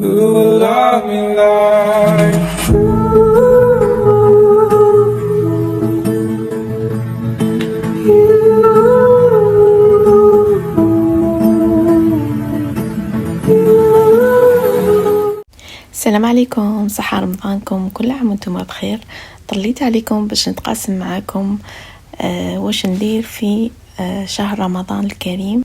You will love me like السلام عليكم، صحة رمضانكم، كل عام وانتم بخير. طليت عليكم باش نتقاسم معاكم واش ندير في شهر رمضان الكريم.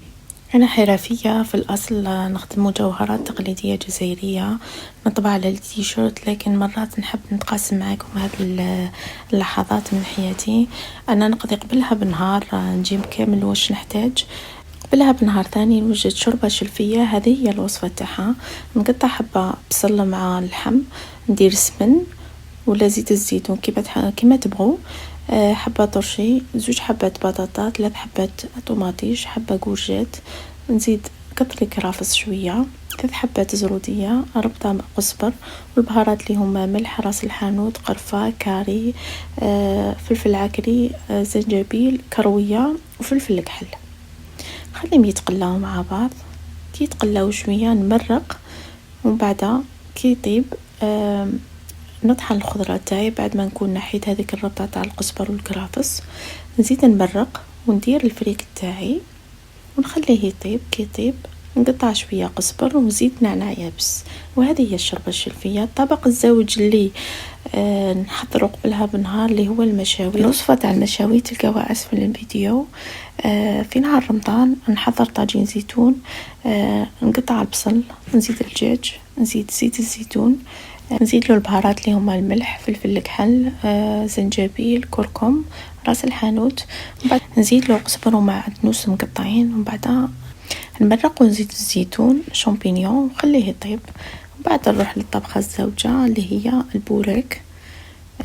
أنا حرفية في الأصل، نخدم مجوهرات تقليدية جزائرية، نطبع على التيشيرت، لكن مرات نحب نتقاسم معاكم هذه اللحظات من حياتي. أنا نقضي قبلها بنهار نجيب كامل واش نحتاج، قبلها بنهار ثاني نوجد شوربة شلفية. هذه هي الوصفة تاعها. نقطع حبة بصل مع اللحم، ندير سمن ولا زيت الزيتون كيما تبغوا، حبة طرشي، 2 حبات بطاطا، 3 حبات طوماطيش، حبة كورجيت، نزيد قطري كرافس شوية، 3 حبات زرودية، ربطة قزبر، والبهارات اللي هما ملح، راس الحانوت، قرفة، كاري، فلفل عكري، زنجبيل، كروية، وفلفل الكحل. خليهم يتقلاو مع بعض. كي يتقلاو شوية نمرق، ومن بعد كي يطيب نطحن الخضرة تاعي. بعد ما نكون نحيت هذيك الربطة تاع القزبر والكرافس، نزيد نمرق وندير الفريك تاعي ونخليه يطيب. كي يطيب نقطع شوية قزبر ونزيد نعناع يابس. وهذه هي الشوربة الشلفية. الطبق الزوج اللي نحضره قبلها بنهار اللي هو المشاوي. الوصفة تاع المشاوي تلقاوها اسفل الفيديو. في نهار رمضان نحضر طاجين زيتون، نقطع البصل، نزيد الدجاج، نزيد زيت الزيتون، نزيد له البهارات اللي هما الملح، فلفل الكحل، زنجبيل، كركم، راس الحانوت، وبعد نزيد له قزبر ومعدنوس مقطعين، ومن بعد نمرق ونزيد الزيتون شامبينيون وخليه يطيب. وبعد نروح للطبخة الزوجة اللي هي البوريك.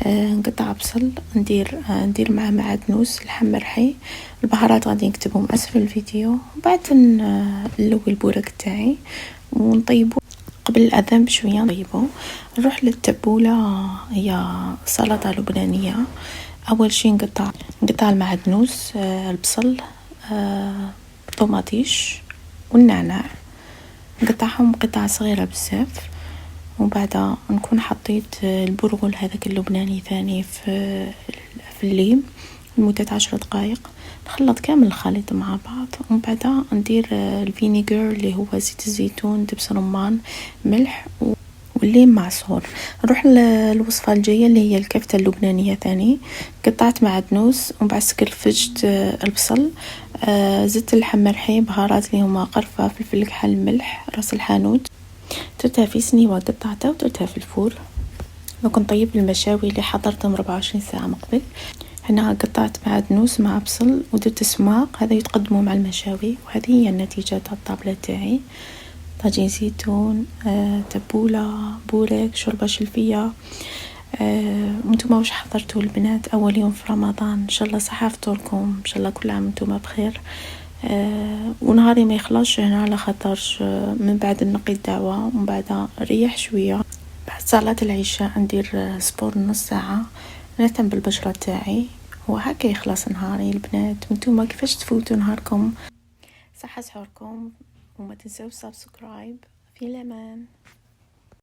نقطع بصل، ندير معاه معدنوس، لحم مرحي، البهارات غادي نكتبهم اسفل الفيديو. وبعد نلوي البوريك تاعي ونطيبه قبل الأذان بشوية. نطيبه. نروح للتبولة، هي سلطة لبنانية. أول شي نقطع المعدنوس، البصل، طوماطيش والنعناع، نقطعهم قطع صغيرة بزاف. وبعد نكون حطيت البرغل هذاك اللبناني ثاني في الليم لمدة 10 دقائق. نخلط كامل الخليط مع بعض، ومن بعد ندير الفينيجر اللي هو زيت الزيتون، دبس رمان، ملح والليم معصور. نروح للوصفة الجاية اللي هي الكفتة اللبنانية ثاني. قطعت معدنوس ومن بعد سكرفجت البصل، زدت اللحم مرحي، بهارات اللي هما قرفة، فلفل الكحل، ملح، راس الحانوت، درتها في سنيوة قطعتها ودرتها في الفور. وكنت طيب المشاوي اللي حضرتهم 24 ساعة من قبل. هنا قطعت معدنوس مع بصل ودرت سماق، هذا يتقدموا مع المشاوي. وهذه هي النتيجة تاع الطابلة تاعي: طاجين زيتون، تبولة، بوريك، شوربة شلفية. وانتم واش حضرتوا البنات اول يوم في رمضان؟ ان شاء الله صحة فطوركم، ان شاء الله كل عام وانتم بخير. ونهاري ما يخلصش هنا على خاطر من بعد نقي الدعوة ومن بعد نريح شوية. بعد صلاة العشاء ندير سبور نص ساعة، نهتم بالبشرة تاعي، وهكا يخلص نهاري. البنات وانتم كيفاش تفوتوا نهاركم؟ صحة سحوركم، وما تنسوا سبسكرايب. في الأمان.